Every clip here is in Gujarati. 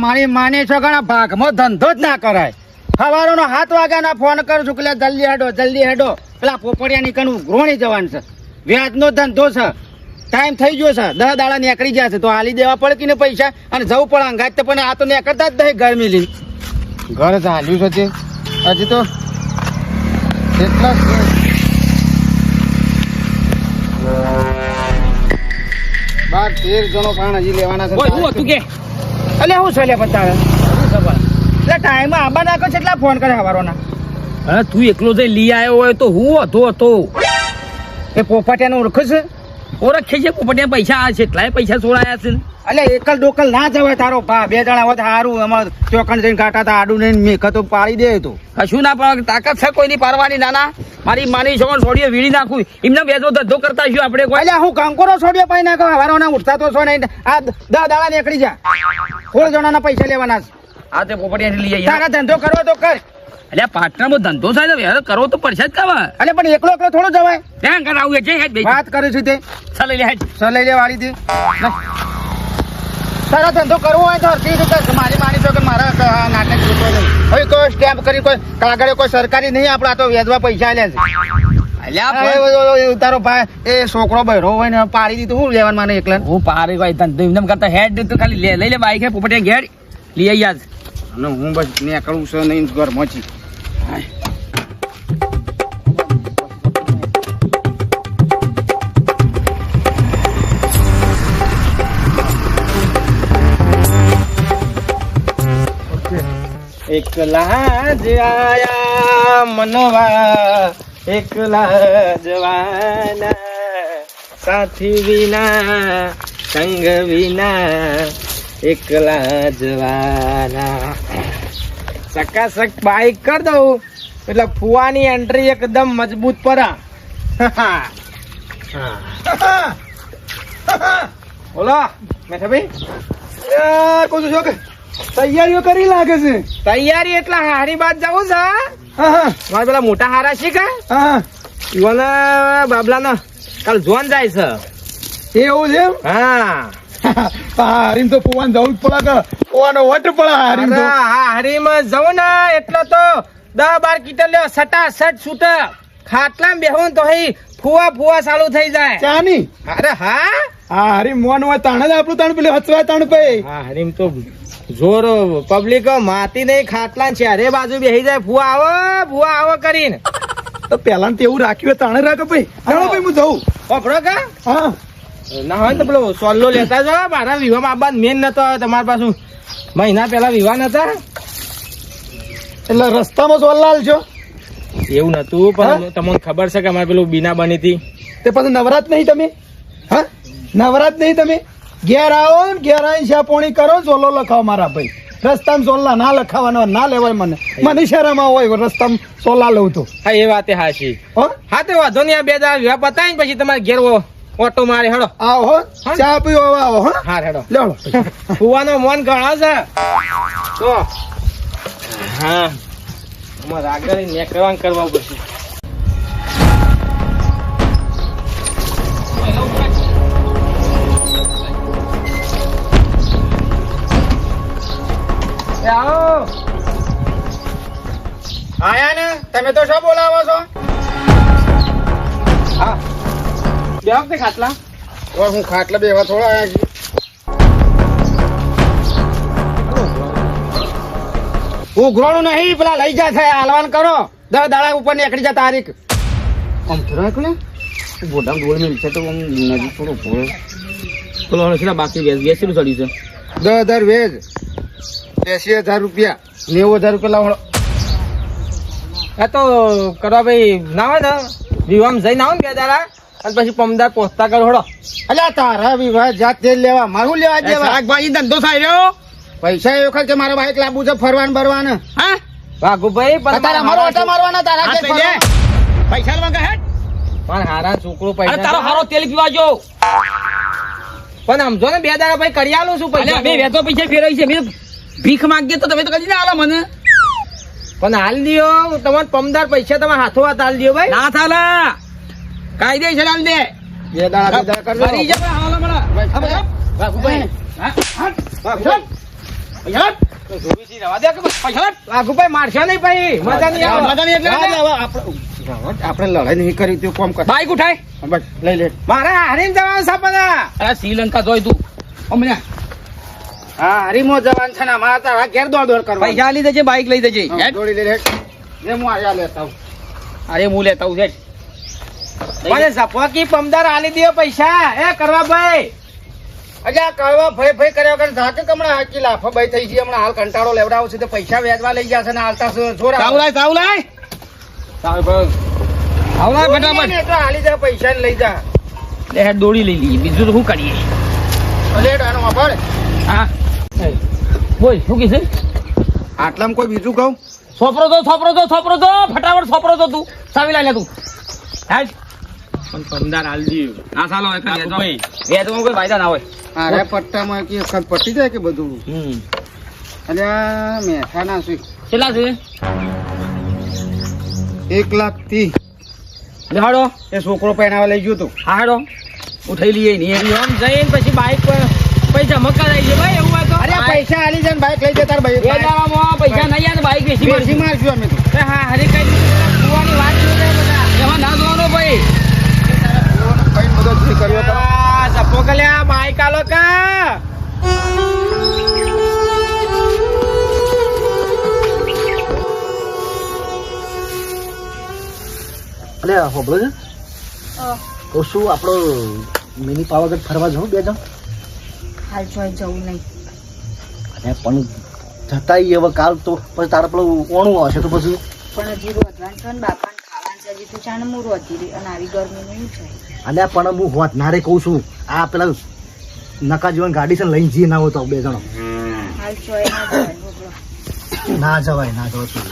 મારી માની છો ઘણા ભાગમાં ધંધો જ ના કરાય. સવારનો 7 વાગ્યાના ફોન કરું છું કે જલ્દી હેડો પેલા પોપડિયા નીકળવું ગ્રોણી જવાનું છે. વ્યાજનો ધંધો છે, ટાઈમ થઈ ગયો છે, 10 દાડા નીકળી ગયા છે તો હાલી દેવા પડે કે ને પૈસા અને જવું પડે અંગાત. તો પણ આ તો નીકળતા જ નહીં ગરમી લઈને. ઘર ચાલ્યું છે તે હજી તો એટલા 12-13 જણો પણ હજી લેવાના છે. તું કે અલે હું છે લે બતાવે એટલે ટાઈમ આબા નાખો છે એટલા ફોન કરે હવારોના. અરે તું એકલો જઈ લઈ આવ્યો હોય તો હું હતો એ પોપટિયાને ઓળખે છે? ઓળખે છે પોપટિયા પૈસા આ છે એટલાય પૈસા છોડાયા છે. અલે એકલ ડોકલ ના જવાય તારો ભા. 2 જણા હોય તો સારું. અમારે ચોકણ જઈને કાઢતા હતા આડું નહીં મેઘતો પાડી દે તો કશું ના પણ તાકાત છે કોઈની પારવાની. નાના મારી માની છોકરો છોડીએ વીડી નાખું એમને બેજો ધંધો કરતા છું આપણે કોઈ. એટલે હું કંકોરો છોડ્યો પાઈ નાખો હવારોના ઉઠતા તો છો નહીં. આ 10 દાડા નીકળી જા. 16 જણાના પૈસા લેવાના છે. આ તે પોપટિયાથી લઈ આવી. તારા ધંધો કરવો તો કર. એટલે પાટણમાં ધંધો થાય ને યાર કરવો તો પડશે જ કાવા. અલે પણ એકલો થોડો જવાય. ત્યાં કરાવું છે હેડ વાત કરે છે તે ચાલે લે હેડ લઈ લે વાળી થી. તારા ધંધો કરવો હોય તો હરખી રીતે કર. મારી માની છો કે મારા નાટક જોતો નહીં. હવે કોઈ સ્ટેમ્પ કરી કોઈ કાગળે કોઈ સરકારી નહીં. આપડા તો વેચવા પૈસા લે છે. તારો ભાઈ એ છોકરો બહેરો હોય ને પાડી દીધું હું લેવાનું મને એકલા. હું પારી ભાઈ ધંધો એમને કરતા હેડ તો ખાલી લઈ લે બાઈક હે પોપટિયા ઘેડ લઈ આવી આજ. અને હું બસ નીકળું છું નહીં ઘરમાં છી. એકલા જ આયા મનવા એકલા જવાના સાથી વિના સંગ વિના એકલા જવાના. સકાસક બાઈક કર દઉં એટલે ફુવાની એન્ટ્રી એકદમ મજબૂત પરા. બોલો મેઠા ભાઈ કહું છું કે તૈયારીઓ કરી લાગે છે. તૈયારી એટલે હારી બાદ જવું છે. મારે પેલા મોટા હારા છે કા યુવાના બાબલાના કાલ જોન જાય છે. એવું છે? હા હરીમ તો પુવાન જવું જ પડે કે પુવાનો વટ પડે. હરીમ હરીમ જવું ને એટલે તો 10-12 કીટર લેવા સટાસટ છૂટ ખાટલામાં બેહું તો ફુવા ચાલુ થઈ જાય. ચાની? અરે હા હરીમ મોન હોય તાણ જ આપણું તાણ પેલું હચવાય તાણ પે. હા હરીમ તો જોર પબ્લિક માતી નહીં ખાટલા છે અરે બાજુ બેહી જાય ફુવા આવો કરીને. તો પેલા તો એવું રાખ્યું તાણે રાખો ભાઈ. ચાલો ભાઈ હું જઉં. પકડો કા? હા ના હોય તો પેલો સોલ્લો લેતા જો. મારા વિવાહ બાબા મેન નતો તમારી પાછું મહિના પેલા વિવાહ નતા એટલે રસ્તામાં સોલ્લાલ છો. એવું નતું પણ તમને ખબર છે કે અમારે પેલું બીના બની હતી તે પછી નવરાત નહીં તમે? હા નવરાત નહીં તમે? ઘેર આવો ને ઘેર આવીને શાપોણી કરો સોલો લખાવો મારા ભાઈ. રસ્તામાં સોલ્લા ના લખાવાનો ના લેવાય. મને શરમમાં હોય રસ્તામાં સોલ્લા લઉં તો. હા એ વાત હાશી. હા તો વાંધો નહીં. આ 2 દાડા વિવાહ પતાવીને પછી તમારે ઘેર ઓટો મારે હેડો. આવો ચા પીવો આવો. હા હેડો લેડો. ફુવાનો મન ઘણો છે તો હા અમારે આગળ નીકળવાનું કરવા પડશે. આયા ને તમે તો શું બોલાવો છો? હા બે વખતે ખાટલા હું ખાટલા બેવા થોડા આયા છે. ઉઘરોણું નહીં પેલા લઈ જા થાય હાલવાન કરો. 10 દાડા ઉપર નીકળી જા તારીખ. આમ થોડાક ને બોડા ગોળ મિલ છે તો નજીક થોડો ભોળો પેલો હશે બાકી વેચ કેટલું ચડ્યું છે? 10,000 વેચ 80,000 રૂપિયા 90,000 રૂપિયા લાવો. હા તો કરવા ભાઈ ના હોય ને વિવાહ જઈને આવો ને 2 દાડા અને પછી પમદાર પહોંચતા કરો હળો. અલ્યા તારા વિવાહ જાત તેલ લેવા મારું લેવા દેવા. શાકભાજી ધંધો થાય રહ્યો. પૈસા એ વખત મારા બાઈક લાવવું છે ફરવાન બરવાન. હા વાઘુભાઈ પણ તારા મારો ઓટા મારવાના તારા પૈસા માંગે હેડ. પણ હારા છોકરો પૈસા તારો હારો તેલ પીવા જો. પણ સમજો ને 2 દાડા ભાઈ કરી આલું છું પૈસા. બે વેચો પૈસા ફેરવી છે. મેં ભીખ માંગીએ તો તમે તો કદી ના આલો મને. પણ હાલ દિયો તમારે પમદાર પૈસા તમે હાથો હાથ હાલ દિયો ભાઈ. ના થાલે કાયદેસર હાલ દે. 2 દાડા કરજો. પૈસા લાવ. તો ધોબીજી રવા દે કે પૈસા લાવ. લાખુભાઈ મારશો નહીં ભાઈ મજા નહીં આવે. મજા નહીં એટલે આપણે લડાઈ નહીં કરી તું કોમ કર બાઈક ઉઠાય. બસ લઈ લે મારે હારીમ જવાનું છે પણ અરે શ્રીલંકા જોઈ તું અમને હા હારીમો જવાનું છે ને મારા તારા ઘેર દોડ દોડ કરવા પૈસા લઈ જજે બાઈક લઈ જજે હેડ. દોડી લે હેડ. જે હું આયા લેતા હું અરે હું લેતા હું હેડ. મને સપોકી પમદાર આલી દે પૈસા એ કરવા ભાઈ અજા કરવા ભાઈ ભાઈ કર્યા વગર ધાકે કમણા હાકી લાફો ભાઈ થઈ ગઈ હમણાં હાલ કંટાળો લેવડાવો છે તો પૈસા વેચવા લઈ જશે ને હાલતા છોરા સાવ લાય સાવ લાય સાવ બસ સાવ લાય ફટાફટ તો હાલી જા પૈસા ને લઈ જા લે હેડ દોડી લઈ લઈએ બીજું તો શું કરીએ. લેટ આનો વાપર હા બોલ શું કીધું. આટલામાં કોઈ બીજું કહું છોપરો તો ફટાફટ છોપરો તો તું સાવી લાય લે તું હેડ. પણ પમદાર હાલ દી ના ચાલો એક ભાઈ વેચવામાં કોઈ ફાયદા ના હોય. અરે પટ્ટામાં કે વખત પટી જાય કે બધું અને આ મેઠા ના શું કેટલા છે 1,30,000 લેવાડો એ છોકરો પહેરાવા લઈ ગયો તો હા હેડો ઉઠાઈ લઈએ નહીં આમ જઈને પછી બાઈક પર પૈસા મક્કા લઈ જાય ભાઈ એવું હોય તો અરે પૈસા હાલી જાય બાઈક લઈ જતા ભાઈ એ દાડામાં પૈસા નહીં આવે બાઈક વેચી બેસી મારશું અમે તો હા હરી કઈ કુવાની વાત નહીં થાય બધા એમાં ના જોવાનો ભાઈ કઈ મદદ કર્યો તો સપો કલ્યા બાઈક આલો કા અલે હોબળો છે તો શું આપણો મિની પાવાગઢ ફરવા જવું બે જણ હાલ જોઈ જવું નહીં. અને પણ જતા હવે કાલ તો પછી તારે પેલું ઓણું આવશે તો પછી પણ હજી રોધવાનું છે ને બાપાને ખાવાનું છે હજી તું જાણે હું રોધી રહી અને આવી ગરમીનું શું છે. અને પણ હું હોત નારે કહું છું આ પેલા નકા જીવન ગાડી છે ને લઈને જઈએ ના હોય તો બે જણો હાલ જોઈ ના જવાય બોલો. ના જવાય છું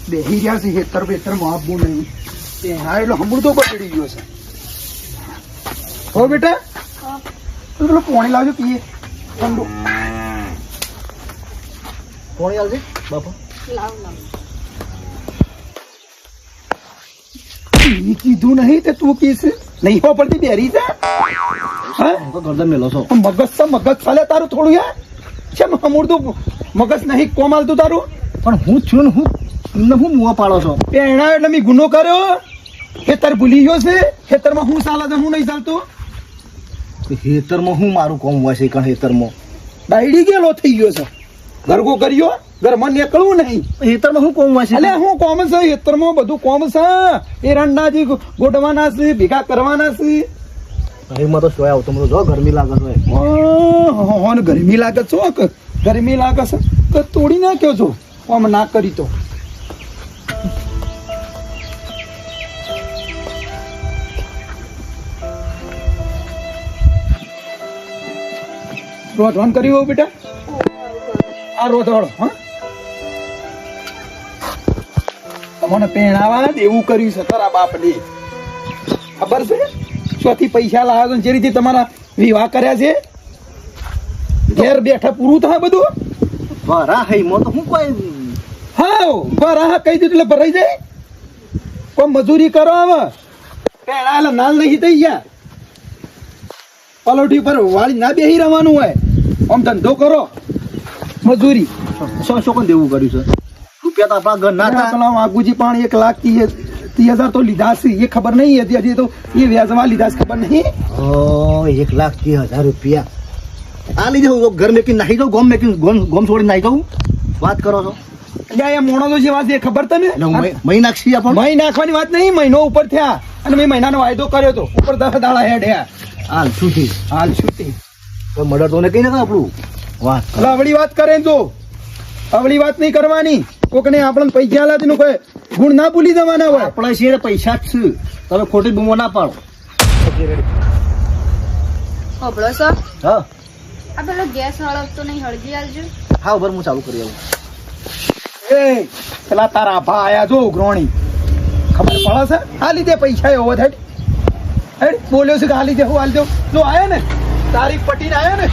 બેહી રહ્યા છે હેતર બેતર માં આપવું નહીં હા એટલે હમણાં તો બગડી ગયો છે હો બેટા તું પેલો પાણી લાવજો પીએ ઠંડુ કોણ આવશે બાપા લાવ લાવ. ઈ કીધું નહીં તે તું કીશ નહીં હો પડતી બેરી છે હા હું તો ગરદન મેલો છો મગજ છે મગજ ચાલે તારું થોડું યાર છે હમણાં તો મગજ નહીં કોમાલ તું તારું પણ હું છું ને હું મુવા પાડો છો પહેણા એટલે મેં ગુનો કર્યો ખેતર ભૂલી ગયો છે ખેતરમાં હું ચાલે છે હું નહીં ચાલતું હેતરમાં હું મારું કોમ હોય છે કારણ હેતરમાં ડાયડી ગયેલો થઈ ગયો છે ઘરગો કર્યો ઘરમાં નીકળવું નહીં હેતરમાં હું કોમ હોય છે એટલે હું કોમ છે ખેતરમાં બધું કોમ છે એરંડા જે ગોડવાના છે ભેગા કરવાના છે એમાં તો સોય આવતો મને જો ગરમી લાગે છે ઓહ ગરમી લાગે છો ગરમી લાગે છે તો તોડી નાખ્યો છો આમ ના કરી તો રોધવાન કર્યું હોવ બેટા આ રોધવાળો હા તમને પહેણાવા એવું કર્યું છે તારા બાપને ખબર છે ચોથી પૈસા લાવ્યા જે રીતે તમારા વિવાહ કર્યા છે ઘેર બેઠા પૂરું થાય બધું બરા હઈ મો તો હું કોઈ હા બરા કહી દીધું એટલે ભરાઈ જાય કોઈ મજૂરી કરો હવે પહેણા એટલે નાલ નહીં થઈ ગયા પલોઠી પર વાળી ના બેહી રહેવાનું હોય આમ ધંધો કરો મજૂરી શું કોણ દેવું કર્યું છે રૂપિયા તો આપણા ઘર ના હતા પેલા વાઘુજી પણ 1,30,000 તો લીધા છે એ ખબર નહીં હતી હજી તો એ વ્યાજમાં લીધા છે ખબર નહીં 1,30,000 રૂપિયા આ લઈ જાઉં ઘર મેકી નાખી દઉં ગોમ મેકી ગોમ છોડી નાખી દઉં વાત કરો છો એટલે એ મોણો જે વાત છે એ ખબર તને મહી નાખશી આપણ મહી નાખવાની વાત નહીં મહિનો ઉપર થયા અને મેં મહિનાનો વાયદો કર્યો તો ઉપર 10 દાડા હેડ હે હાલ છૂટી હાલ છૂટી તો મર્ડર તો ને કઈ ના આપણું વાત એટલે અવળી વાત કરે ને તો અવળી વાત નહીં કરવાની કોકને આપણને પૈસા આલા તેનું કોઈ ગુણ ના ભૂલી જવાના હોય આપણા છે પૈસા જ છે તમે ખોટી બૂમો ના પાડો હોબળો છો હા આ પેલો ગેસ હળગતો નહીં હળગી આલજો. હા બરાબર હું ચાલુ કરી આવું એ પેલા તારા ભા આયા જો ઉઘરોણી ખબર પડે છે આ લીધે પૈસા એવો થાય હેડ બોલ્યો છે કે આ લીધે હું હાલ દઉં જો આયો ને તારીખ પટીને આયો ને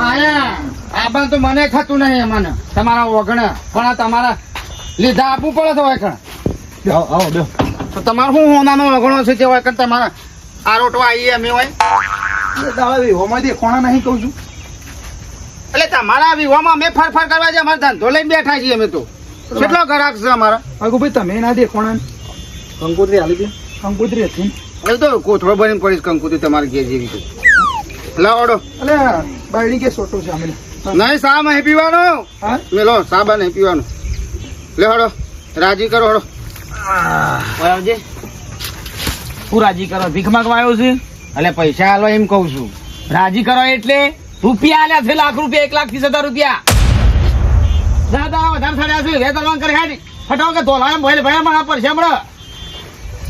આયા આ તો મને ખાતું નહીં મને તમારા ઓગણે પણ આ તમારા લીધા આપવું પડે તો ઓગણ બેહો, આવો બેહો. તો તમારે શું હોનાનો વગણો છે તે હોય કરતા મારા આરોટવા આવીએ અમે હોય એ દાડા વિહોમાં દેખોણા નહીં કહું છું. એટલે તમારા વિવાહમાં અમે ફરફર કરવા છે અમારો ધંધો લઈને બેઠા છીએ અમે તો કેટલો ગ્રાહક છે અમારા ભાઈ તમે ના દેખોણા ને. કંકોત્રી હાલી છે કંકોત્રી હતી. હવે તો કોથળો ભરીને પડીશ કંકોત્રી તમારે ઘેર જેવી તો લાવડો અલે બાયડી કે સોટો છે અમે. નહીં સા નહીં પીવાનો હા મેલો સાબા નહીં પીવાનું લે હડો રાજી કરો હડો આવજે હું રાજી કરો ભીખ માંગવા આવ્યો છે એટલે પૈસા હાલો એમ કઉ છું રાજી કરો એટલે રૂપિયા આલ્યા છે લાખ રૂપિયા 1,30,000 રૂપિયા દાદા વધારે થયા છે રે દલવાન કરે હેડી ફટાવો કે ધોલા ભાઈ ભાઈ મારા પર છે હમણાં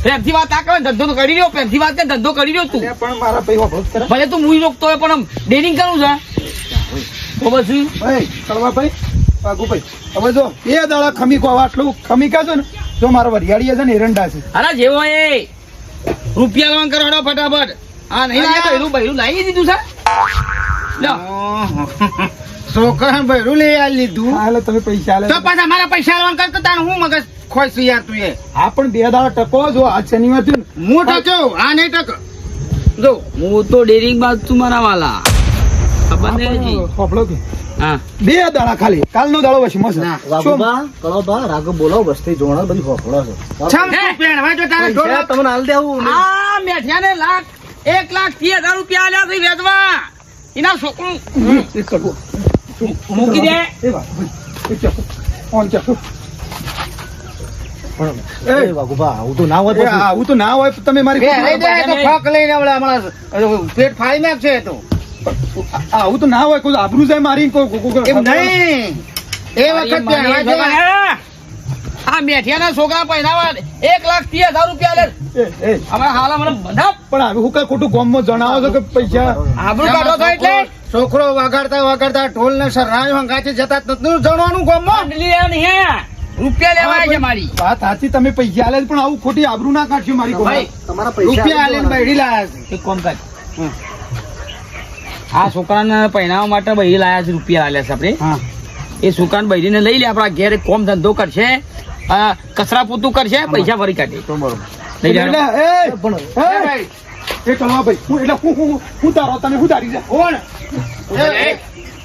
પ્રેમથી વાત આ કરે ધંધો તો કરી રહ્યો પ્રેમથી વાત કે ધંધો કરી રહ્યો તું અલે પણ મારા પૈસા ભોગ કરે. ભલે તું મુઈ રોકતો હોય પણ આમ ડેરિંગ કરું છે તો પછી ભાઈ કળવા ભાઈ વાઘુભાઈ હવે જો એ દાડા ખમી કો આટલું ખમી કાજો ને જો મારા વરિયાળી છે ને એરંડા છે. અરે જેવો એ રૂપિયા લવાન કરો હડો ફટાફટ હા નહીં લાયા બૈરું બૈરું લાવી દીધું છે લો છોકરા ભર્યું લઈ આ લીધું હા એટલે તમે પૈસા આલે. તો પાછા મારા પૈસા લેવાનું કરતો તાણ હું મગજ ખોઈશ યાર તું એ હા પણ 2 દાડા ટકો જો આજ શનિવાર થયું ને. હું ટક્યો આ નહીં ટક જો હું તો ડેરિંગ બાદ તું મારા વાલા ખબર હા, નહીં પણ હજી. ફોફળો કે. હા 2 દાડા ખાલી કાલનો દાડો વશમાં છે. ના, શું? વાઘુબા, કળોબા રાઘવ બોલો વસ્તી જોણા બધી ફોફળો છે છમ તું પહેરવા જો તારે ઢોલ પૈસા તમને હાલ દેવું આ મેઠિયાને 1,30,000 રૂપિયા આલ્યા છે વેચવા એના છોકરું એ કરવો. મૂકી દે એ વાઘુભાઈ, એ ચાકુ. ઓન ચાકુ. એ વાઘુબા આવું તો ના હોય એ પછી. આવું તો ના હોય તમે મારી પહેરાઈ દે તો ફક લઈને હમણાં પેટ ફાડી નાખશે એ તો આવું તો ના હોય કોઈ આબરૂ જાય મારી એમ નહીં એ વખત પહેરવા જો આ મેઠિયાના છોકરા પહેરાવા 1,30,000 રૂપિયા લે અમારા હાલ મને બધા પણ હવે હું કઈ ખોટું ગામમાં જણાવો છો કે પૈસા આબરૂ કાઢો છો એટલે છોકરો વગાડતા વગાડતા ઢોલ ને સરનાયું હંગાચી જતા જ નથી જણવાનું ગામમાં મંડલી આ નહીં હે. રૂપિયા લેવાય છે મારી વાત સાચી તમે પૈસા આલે પણ આવું ખોટી આબરૂ ના કાઢશો મારી ભાઈ તમારા પૈસા રૂપિયા હાલી આલીને બૈડી લાયા છે એક કામ કર આ છોકરાને પહેરાવવા માટે બૈરી લાયા છે રૂપિયા આલ્યા છે આપણે હા એ છોકરાને બૈરીને લઈ લે આપણા ઘેર એક કોમ ધંધો કરશે કચરા પોતું કરશે પૈસા ફરી કાઢે તો બરોબર લઈ લે એટલે એ પણ એ ભાઈ, એ કળવા ભાઈ હું એટલે હું તારો તમે હું તારી જા કોણ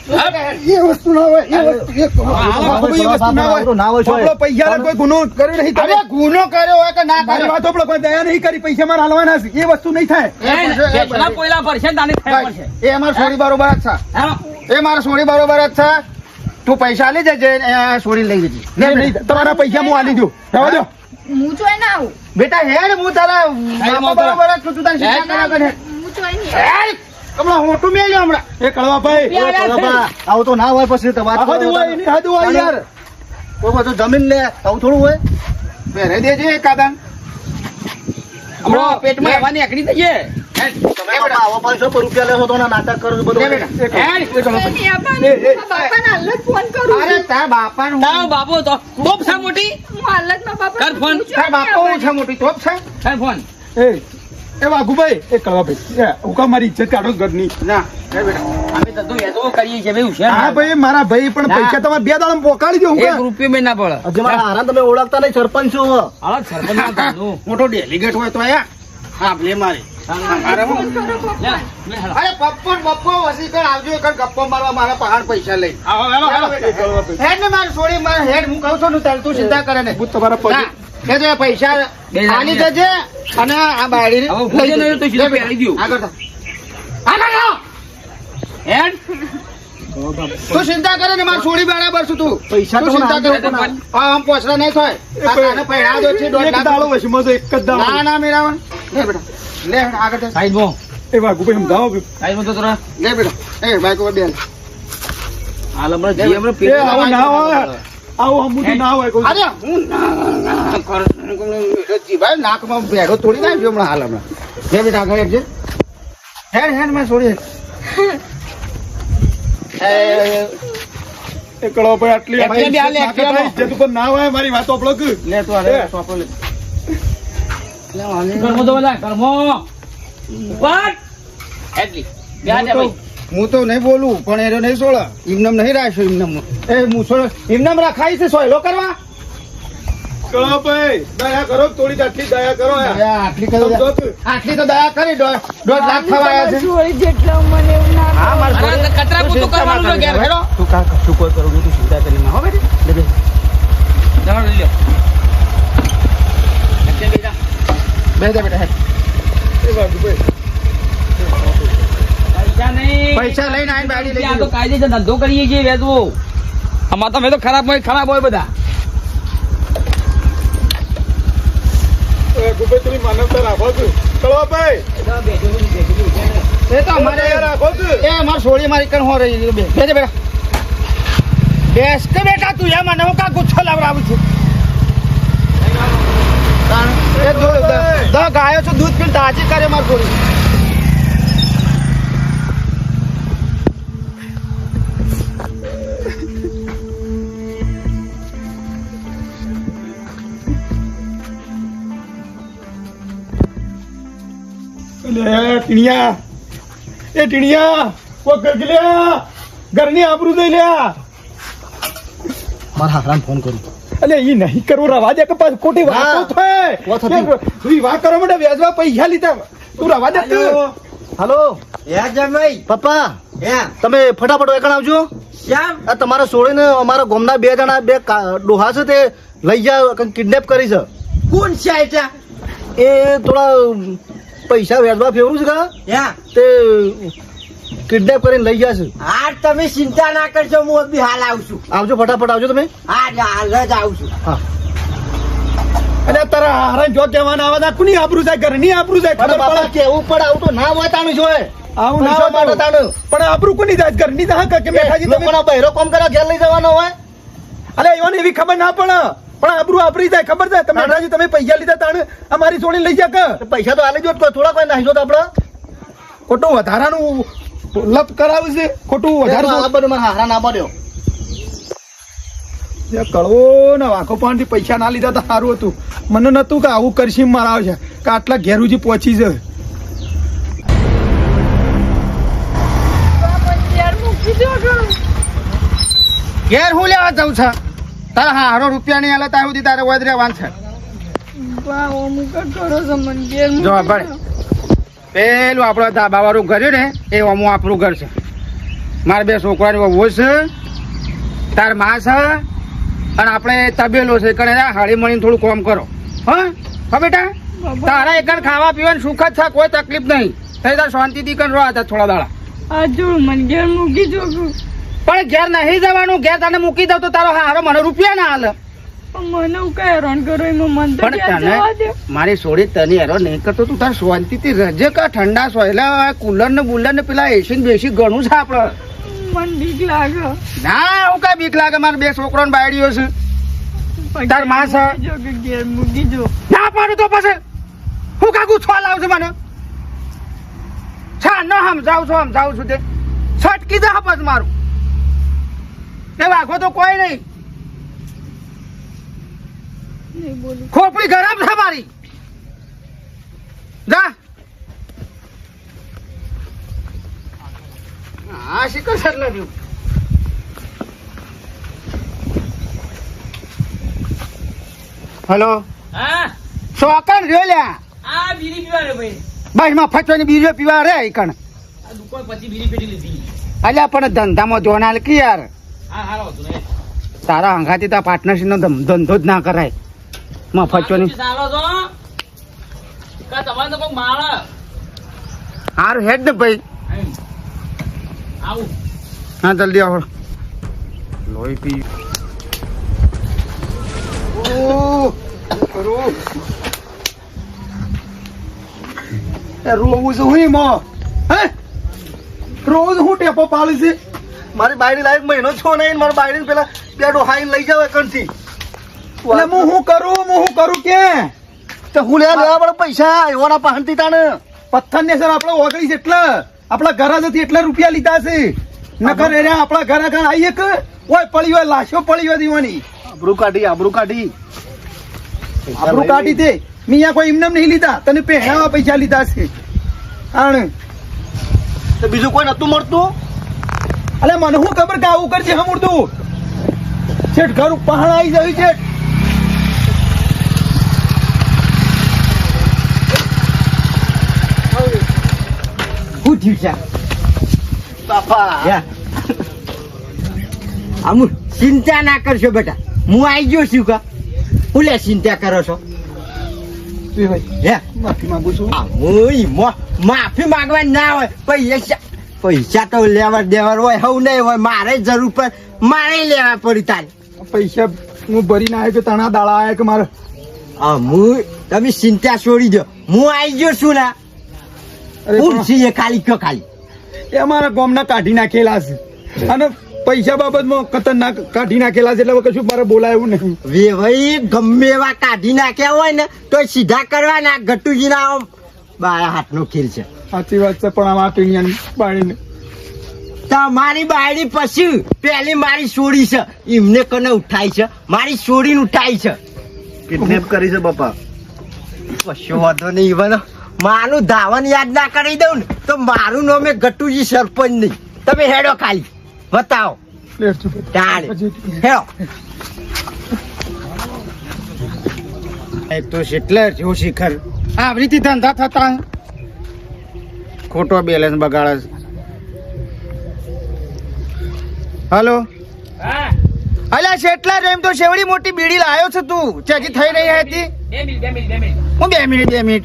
એ વસ્તુ ના હોય એ વસ્તુ એ કળવા ભાઈ, એ વસ્તુ ના હોય ના હોય છો. આપણો પૈસા લે કોઈ ગુનો કર્યો નહીં અરે તમે ગુનો કર્યો હોય કે ના મારી કર્યો વાતો આપણે કોઈ દયા નહીં કરી પૈસા મારા હાલવાના છે એ વસ્તુ નહીં થાય બેસના પોયલા ભરશે ને તાને થાય પડશે એ અમાર સોરી બરોબર જ છે હા. એ મારા સોરી બરોબર જ છે તું પૈસા લઈ જજે ને સોરી લઈ જજે નહીં, નહીં, તમારા પૈસા હું આલી દઉં જવા દો હું જોઈ ના આવું બેટા હેડ હું તારા બાપા બરોબર જ છું તું તારી ચિંતા કર્યા કરે હું જોઈ નહીં હેડ હમણાં હોટું મેલ્યો હમણાં એ કળવા ભાઈ કળોબા આવું તો ના હોય પછી તો વાત હદ કરો. હોય એની હદ હોય યાર કોઈ બધું જમીન લે આવું થોડું હોય પહેરાઈ દેજે એકાદાન હમણાં પેટમાં એવા નીકળી જઈએ તમે બાપા આવા 500 રૂપિયા લેશો તો ના નાટક કરો છો બધું લે બેટા. એ કળવા. હેડ. જોઈ નહીં આપવાનું. મારા બાપાને હાલ જ ફોન કરું અરે તાર બાપાનું તારો બાપો તો તોપ છે મોટી હું હાલ જ મારા બાપાને કર ફોન. પૂછું તાર નહીં બાપો આપવાનું. છે મોટી તોપ છે કર ફોન એ વાઘુભાઈ એ કળવા ભાઈ એ હું કામ મારી ઇજ્જત કાઢો છો ઘરની ના લે બેટા અમે ધંધો વેચવો કરીએ છીએ ભાઈ હા હુશિયાર ભાઈ મારા ભાઈ પણ ના. પૈસા તમારે 2 દાડા પોકાડી દઉં એક રૂપિયો મેં ના પડે હજી મારા હારા તમે ઓળખતા નહીં સરપંચ છો હાલો સરપંચના ધંધો. મોટો ડેલીગેટ હોય તો આયા હા લે મારે અરે હું લે, લે, હાલો. અરે પપ્પો વસી કર આવજો એક ગપ્પો મારવા મારા પહાડ પૈસા લઈ આવો, હાલો, હાલો. હેડ ને મારે છોડી મારે હેડ હું કહું છું ને તારે તું ચિંતા કરે ને હું તમારા પગે ના, કે જે પૈસા બે આલી જજે અને આ બાયડી હવે ભોજન આવ્યું તો સીધું પહેરી દ્યો. આગળ થા. આગળ થા. હેડ. તું ચિંતા કરે ને મારે છોડી બરાબર છું તું પૈસા તું તો ચિંતા મને કરે આપજો પણ. આમ પોસરા નહીં થાય આ તાને પૈડા દો છે દોઢ એક લાખ. દાડો વશમાં તો એક જ ના દાડો ના મેરાવણ લે બેટા લે હેડ આગળ થા. સાઈડમાં. એ વાઘુભાઈ સમજાવો સાઈડમાં તો તોરા. લે બેટા એ બાઈક ઉપર બેલ હાલ હમણાં જઈએ, હમણાં એ પેટમાં આવું ના હોય આવું હમું તો ના હોય કોઈ અરે હું ના કર જીભાઈ નાકમાં ભેડો તોડી નાખ્યો હમણાં હાલ હમણાં લે બેટા આગળ હેડ જે હેડ હેડ માં છોડી એ કળવા ભાઈ આટલી એકને અમારી બે હાલે, ઇજ્જત એકને નાખે, ઇજ્જત ઉપર ના હોય મારી વાતો આપણો કે લે તું હાલે સોપો લે કર્મો તો બધા, કર્મો. ઉપાડ. એટલી. બે હાથે ભાઈ. હું તો નહીં બોલું પણ એનો નહીં છોડા ઇમનામ નહીં રાખ્યો ઇમનામ એ હું છોડ ઇમનામ રખાય છે સોયલો કરવા કરો ભાઈ દયા કરો થોડી આટલી દયા કરો યાર. આટલી કરી સમજો કે? આટલી તો દયા કરી 1.5 લાખ થવા આવ્યા છે જોઈ જેટલા મને એવું ના હા મારે અરે કચરા પોતું કરવાનું છે ઘેર, હેડો. તું કા કશું કોઈ કરું તું ચિંતા કરી માં હો બેટી લે બે જાઓ લઈ લો. એટલે બેટા. બે દે બેટા હેડ. એ વાઘુભાઈ. પૈસા નહીં. પૈસા લઈને આવીને ગાડી લઈ આ તો જજો. કાયદેસર ધંધો કરીએ છીએ વેચવો. આમાં તો મેં તો ખરાબ હોય બધા. વાઘુભાઈ થોડી માનવતા રાખો છો. ચલો ભાઈ એ તો અમારે દયા રાખો છો. એ અમાર સોળી મારી કણ હો રહી બે બે દે બેટા બેસ કે બેટા તું યા મને હું કા ગુચ્છો લાવડાવું છું એ દો ગાયો છો દૂધ પીને તાજી કરે માર સોળી અલે ટીણિયા એ ટીણિયા ઓ ગગલ્યા ઘરની આબરૂ દઈ લ્યા. મારા હાકરાને ફોન કરું અલે ઈ નહીં કરવું રવા દે કે પાછું ખોટી વાતો વાત થાય. હતી. તું વાત કરવા માટે વ્યાજવા પૈસા લીધા તું રવા દે તું. હાલો પપ્પા તમે ફટાફટ એકણ આવજો આ તમારા સોળીને અમારા ગામના 2 જણા 2 ડોહા છે તે લઈ જા કિડનેપ કરી છે કોણ છે આયટા એ થોડા પૈસા વેચવા ફેવરું છે કા તે કિડનેપ કરીને લઈ ગયા છે હા તમે ચિંતા ના કરજો હું બી હાલ આવું છું. આવજો ફટાફટ આવજો તમે હા હાલ જ આવું છું. હા અલે તારા હારા જો કહેવાના આવા કોની આબરૂ જાય ઘરની આબરૂ જાય અને ખબર બાપા પડે. કેવું પડે આવું તો ના હોય તાનું જોયે આવું ના પૈસા માટે હોય તાનું. પણ આબરૂ કોની જાય ઘરની તો હા કે મેઠાજી તમે લોકોના બહેરો કામ કરવા ઘેર લઈ જવાનો હોય અલે એવાની એવી ખબર ના પડે પણ આબરૂ આપરી જાય ખબર છે તમે મેઠાજી તમે પૈસા લીધા તાણે અમારી છોડી લઈ જા કે તો પૈસા તો આલી જો થોડા કોઈ નાખી દો તો આપડે ખોટું વધારાનું લપ કરાવું છે ખોટું આ વધારે બધું મને હારા ના પડ્યો કળવો ને વાંકો પાન થી પૈસા ના લીધા તો સારું હતું મને નતું કે આવું કરશી મારા આવશે કે આટલા ઘેરુજી પહોંચી જાય. ઘેર હું લેવા જાઉં છે તારા હારો રૂપિયા નહીં આલે ત્યાં સુધી તારે વધ રહેવાનું છે જો ભાઈ પેલું આપડે ધાબા વાળું ઘર ને એ અમું આપણું ઘર છે મારા 2 છોકરાની વહુ છે તાર માં છે અને આપણે તબેલો છે કરે હળી મળીને થોડું કામ કરો હા બેટા તારા એકણ ખાવા પીવાનું સુખ જ છે કોઈ તકલીફ નહીં થઈ તાર શાંતિથી કર રહો હતા થોડા દાડા પણ ઘેર નહીં જવાનું ઘેર તને મૂકી દઉં તો તારો હારો મને રૂપિયા ના હાલે પણ તને મારી સોડી તને હેરો નહીં કરતો તું તાર શાંતિથી રજે કા ઠંડા સોયલા કુલર ને બુલર ને પેલા એસી ને બેસી ઘણું છે આપડે ના હું કઈ બીક લાગે મારા 2 છોકરો ને બાયડીઓ છે તાર માં છે ના પાડું તો પછી હું કાકુ છો લાવશે મને છા ન સમજાવું છું તે છટકી જા પછી મારું તે વાઘો તો કોઈ નહીં ખોપડી ગરમ છે મારી જા હા શીખર સર લખ્યું હેલો હા શોકન રહ્યો લ્યા આ બીડી પીવા રે ભાઈ. બસ માં ફચવાની બીજો પીવા રે કણ આ દુકાન પછી બીડી પેટી લીધી. અલ્યા પણ ધંધામાં જોનાલ કે યાર હા હારો હતું ને. તારા અંગાથી તા પાર્ટનરશીપ નો ધંધો જ ના કરાય માં ફચવાની ચાલો તો કા તમારે તો કોઈ માળ હારું હેડ ને ભાઈ આવું હા જલ્દી આવો લોહી પી રોવું છું હું એમાં હે રોજ હું ટેપો પાડું છે મારી બાયડી લાયક મહિનો છો નહીં મારી બાયડી પેલા 2 ડોહા લઈ જાવ એકણથી એટલે હું કરું કે તો હું લેવા પડે પૈસા એવાના પાહનથી તાણે પથ્થર ને સર આપડે ઓગળી છે એટલે આપડા ઘર જતી એટલા રૂપિયા લીધા છે નકર એને આપડા ઘર આગળ આવીએ કે ઓય પડી હોય લાશો પડી હોય દીવાની આબરૂ કાઢી આબરૂ કાઢી દે મિયા કોઈ એમને નહીં લીધા તને પહેરાવા પૈસા લીધા છે આણ તો બીજું કોઈ નતું મળતું અલે મને શું ખબર કે આવું કરશે હમુરતું શેઠ ઘર પહાડ આવી જાય છે શું થયું છે બાપા હે આમ ચિંતા ના કરશો બેટા હું આવી ગયો છું કા હું લે ચિંતા કરો છો હે માફી માંગુ છું માફી માંગવા ના હોય પૈસા તો લેવા દેવા હોય હવું નહીં હોય મારે જરૂર પર મારે લેવા પડી તારે પૈસા હું ભરી ના આવ્યો કે તણા દાડા આવ્યા કે મારે હું તમે ચિંતા છોડી દો હું આવી ગયો છું ને અરે હું છીએ ખાલી કયો ખાલી એ અમારા ગામના કાઢી નાખેલા છે અને પૈસા બાબતમાં ખતરનાક કાઢી નાખેલા છે એટલે કશું મારે બોલાયું નહીં ભાઈ ગમે એવા કાઢી નાખ્યા હોય ને તો સીધા કરવાના ગટુજીના બાળા હાથનો ખેલ છે સાચી વાત છે પણ આમાં ટીણિયાની બાળીને તમારી બાયડી પછી પેલી મારી છોડી છે એમને કને ઉઠાઈ છે મારી છોડીને ઉઠાઈ છે કિડનેપ કરી છે બાપા કશો વાંધો નહીં બનો મારું ધાવન યાદ ના કરી દઉં ને તો મારું નામે ગટુજી સરપંચ નહીં તમે હેડો ખાલી બતાવો તાળે હેડો એક તો શીતલર જો શિખર આવી રીતે ધંધા થતા ખોટો બેલેન્સ બગાડે છે. હલો અલ્યા શેટલા એમ તો શેવડી મોટી બીડી લાયો છે તું ચેકી થઈ રહી હતી હું 2 મિનિટ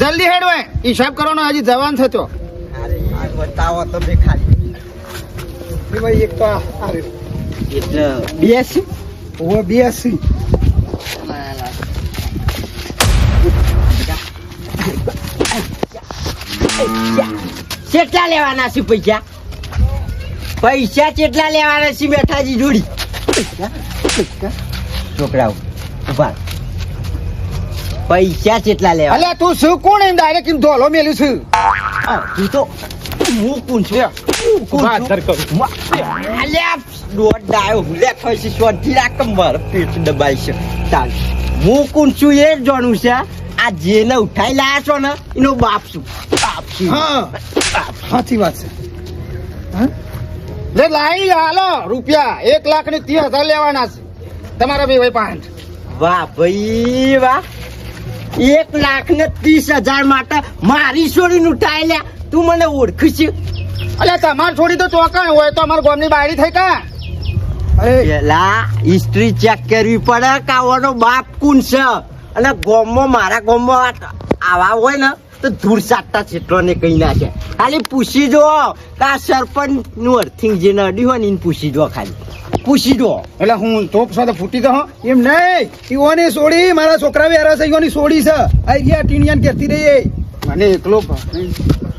જલ્દી હેડ હોય હિસાબ કરવાનો હજી જવાન થતો બતાવો તમે ખાલી ભાઈ એક તો એટલે બેસી ઓવે 82 કેટલા લેવાના છે પૈસા પૈસા કેટલા લેવાના છે બેઠાજી જોડી છોકરાઓ ઉભા પૈસા કેટલા લેવા અલ્યા તું શું કોણ એમ ડાયરેક્ટ એમ ધોલો મેલ્યું છું તું તો હું કોણ છું અલ્યા દોડ ડાયો લે ખસી શોધી રાખ માર પેટ દબાઈ છે તાલ હું કોણ છું એ જ જાણું છે આ જેને ઉઠાઈ લાયા છો ને એનો બાપ છું હા સાચી વાત છે લે લાઈ હાલો રૂપિયા 1,30,000 લેવાના છે તમારા બે ભાઈ પાંચ વાહ ભાઈ વાહ 1,30,000 માટે મારી છોડીને ઉઠાઈ લ્યા તું મને ઓળખી છે અલ્યા તમાર છોડી તો ચોકણ હોય તો અમારા ગામની બાયડી થઈ કા પેલા હિસ્ટ્રી ચેક કરવી પડે કે આવવાનો બાપ કોણ છે અને ગામમાં મારા ગામમાં આવા હોય ને તો ધૂળ સાટતા છેટલો ને કઈ નાખે ખાલી પૂછી જો કે આ સરપંચ નું અર્થિંગ જે નડ્યું હોય ને એને પૂછી જો ખાલી પૂછી જો એટલે હું તોપ સાથે ફૂટી તો એમ નહીં ઈઓની સોડી મારા છોકરા વેરા છે ઈઓની સોડી છે આ ગયા ટીણિયાને કહેતી રહી મને એકલો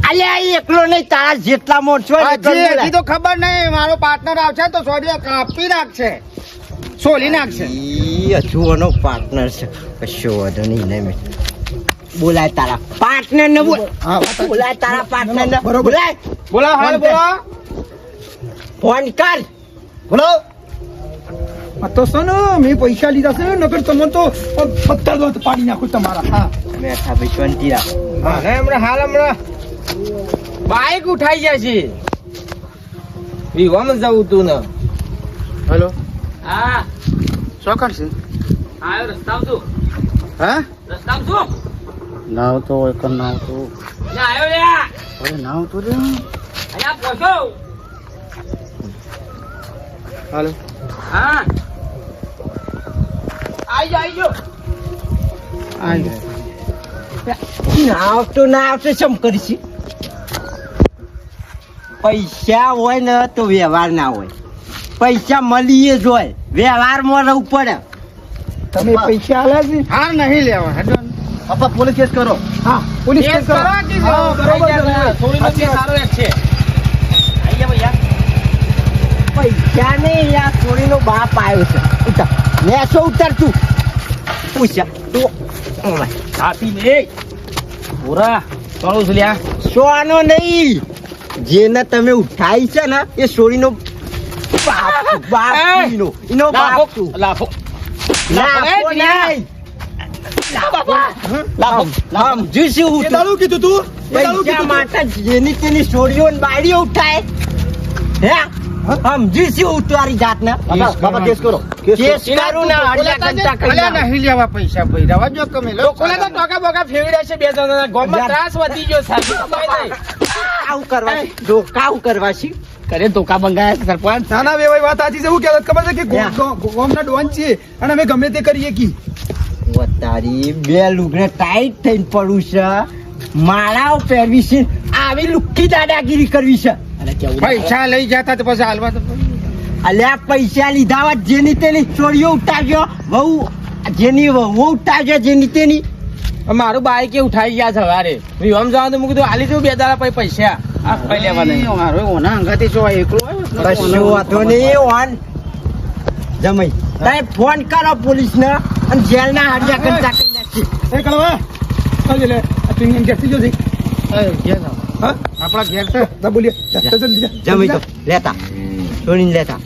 અલ્યા એકલો નહીં તારા જેટલા મોટ હોય ને એટલો હજી બોલાય. તો ખબર નહીં મારો પાર્ટનર આવશે તો સોડિયા કાપી નાખશે સોલી નાખશે ઈ હજુનો પાર્ટનર છે કશો વાંધો નહીં ને મેં બોલાય તારા પાર્ટનર ને બોલાય તારા પાર્ટનર ને બોલાય બોલો હાલ બોલો ફોન કર બોલો આ તો છે ને મેં પૈસા લીધા છે નકર તમને તો પત્તા દો પાડી નાખું તમારા હા બેઠા ભાઈ શાંતિ રાખ હમણાં બાઈક ઉઠાઈ જાય છે વિવામાં જવું તું ને હેલો હા શું કરશે આવ્યો રસ્તામાં છું હા રસ્તામાં છું નાવ તો એક નાવ તો આવ્યો લ્યા અરે નાવ તો રે અહીંયા પહોંચો હાલો હા આવી જાઓ ના આવતો શમ કરીશ પૈસા હોય ને તો વ્યવહાર ના હોય પૈસા મળીએ જ હોય વ્યવહારમાં રહેવું પડે તમે પૈસા આલ્યા છે હાર નહીં લેવા હેડો પપ્પા પોલીસ કેસ કરો હા પોલીસ કેસ કરો હા, બરોબર છે. સારો એક છે આઈ જા ભૈયા પૈસા નહીં યાર છોડીનો બાપ આવ્યો છે ઉતાર મેસો ઉતાર તું પૂછ્યા તું આપી ને પૂરા ચાલો છું લ્યા સોનો નહીં જેને તમે ઉઠાઈ છે ને એ છોડીનો બાપ એનો બાપ તું લાફો લાફો નહીં સમજુ છું એ દારૂ કીધું તું એ દારૂ પૈસા કીધું તું? માટે જેની તેની છોડીઓ ને બાયડીઓ ઉઠાય હે સમજી છું ઉતારી જાતને બાપા કેસ કરો કેસ કરું ને અડિયા કંટા કરી અલ્યા નાખું. નહીં લેવા પૈસા ભાઈ રવા જો કમે લો લોકોને તો ટોકા બોકા ફેરવી દેશે બે જણાના. ગામમાં ત્રાસ વધી ગયો સાહેબ. આવું કરવા છે. ધોકા આવું કરવા છે. કરે ધોકા બંગાયા સરપંચ. ના ના વેવાઈ વાત સાચી છે. એવું કહેવાય ખબર છે કે ગામના ડોન છીએ અને અમે ગમે તે કરીએ કી. તારી બે લુગડે ટાઈટ થઈને પડું છે. માળાઓ પહેરવી છે. આવી લુક્કી દાદાગીરી કરવી છે. અને કેવું પૈસા લઈ જતા તો પછી હાલવા તો પડે. અલ્યા પૈસા લીધા હોત જેની તેની ચોરીઓ ઉઠાવ્યો વહુ જેની વહુ ઉઠાવ્યો જેની તેની. મારું બાઈક એ ઉઠાઈ ગયા છે સવારે. વિવામ જવાનું તો મૂકી દઉં હાલી દઉં 2 દાડા પછી પૈસા આ ખાઈ લેવાના. મારો ઓના અંગાથી જો એકલો આવ્યો. કશું વાંધો નહીં ઓન જમાઈ તારે ફોન કરો પોલીસને અને જેલના હાડિયા કંટા કરી નાખી. એ કળવા ચાલ લે આ પિંગન કેસી જો છે. એ ઘેર આવો. હા આપણા ઘેર છે. ના બોલીએ જલ્દી જા. જમાઈ તો લેતા છોડીને લેતા.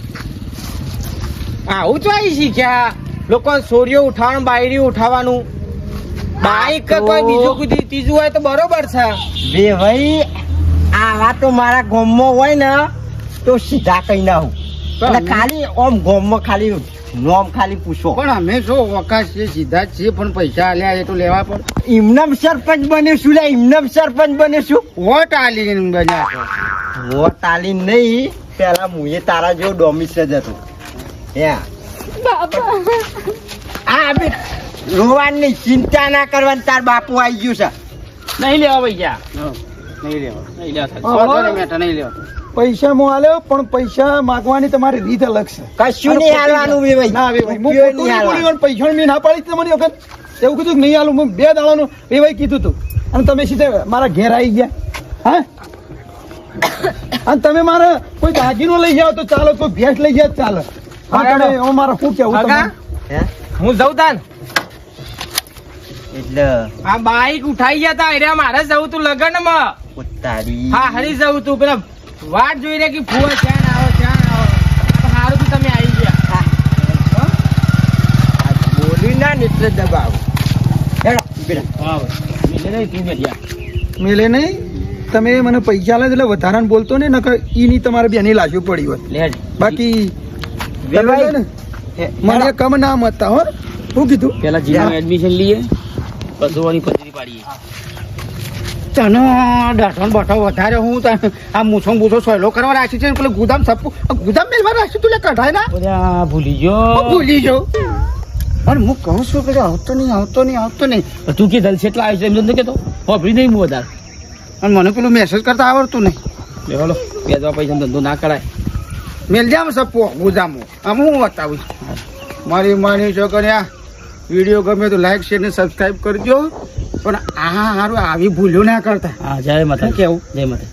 આવું તો આવી શીખ્યા લોકો સોરીઓ ઉઠાવવાનું બાયરી ઉઠાવવાનું. બાઈક કે કોઈ બીજું કોઈ ત્રીજું હોય તો બરોબર છે. બે ભાઈ આવા તો મારા ગામમાં હોય ને તો સીધા કઈ ના હું અને ખાલી ઓમ ગામમાં ખાલી નોમ ખાલી પૂછો. પણ અમે જો વકાશ છે સીધા જ છીએ પણ પૈસા આલ્યા એ તો લેવા પડે. ઇમનમ સરપંચ બન્યું લે ઇમનમ સરપંચ બન્યું વોટ આલી બન્યા છો. વોટ આલી નહીં પેલા મુએ તારા જેવો ડોમિસ જ હતો. આ બે રોવાની ચિંતા ના કરવાની તાર બાપુ આવી ગયું છે. નહીં લેવા પૈસા. નહીં લેવા. નહીં લેવા. વાંધો નહીં બેટા, નહીં લેવા. પૈસા હું આલ્યો પણ પૈસા માંગવાની તમારી રીત અલગ છે. કશું નહીં હાલવાનું બે ભાઈ. ના વેવાઈ હું રૂપિયો ખોટું નહીં નહીં હાલવાનું. બોલ્યો અને પૈસા મેં ના પાડી તમારી વખત એવું કીધું કે નહીં આલું. હું 2 દાડાનું વેવાઈ કીધું હતું અને તમે સીધા મારા ઘેર આવી ગયા. હા અને તમે મારા કોઈ દાગીનો લઈ જાઓ તો ચાલો, કોઈ ભેંસ લઈ જાઓ તો ચાલો. હા તમે એમાં મારે શું કેવું હે? હું જઉં તાન. એટલે આ બાઈક ઉઠાઈ ગયા તા એટલે મારે જવું તું લગનમાં. તારી હા હરી જવું તું પેલા વાટ જોઈ રહ્યા કે ફુવા ક્યાં આવો ક્યાં આવો. સારું તું તમે આવી ગયા. બોલી ના ને એટલે દબાવ. હેલો મેલે નહીં તમે મને પૈસા લે એટલે વધારાને બોલતો ને નકર ઈ તમારે બેની લાજુ પડી હોત. બાકી તમે લો ને, મને કમ ના મતતા હો. શું કીધું પેલા જીવન એડમિશન લઈએ પશુઓની પથરી પાડીએ. તને દાઢો બઠો વધારે હું તને આ મૂછો બૂછો સોયલો કરવા રાખ્યું છે. પેલું ગુદામ સપુ ગુદામ મેલવા રાખ્યું તું લે કઢાય ના બધા ભૂલી ગયો. ભૂલી જાઉં. અને હું કહું છું કે આવતો નહીં. તું કે દલ કેટલા આવી છે એમ તો કેતો હોભળી નહીં હું વધારે. અને મને પેલું મેસેજ કરતા આવડતું નહીં. બોલો બે પૈસા ધંધો ના કરાય. મેલ જામ સપો ગુદામો આમ હું બતાવું છું. મારી માની છોકરી વિડીયો ગમે તો લાઈક શેર ને સબસ્ક્રાઈબ કરજો. પણ આ હારું આવી ભૂલ્યો ના કરતા. હા જય માતા. કેવું જય માતા.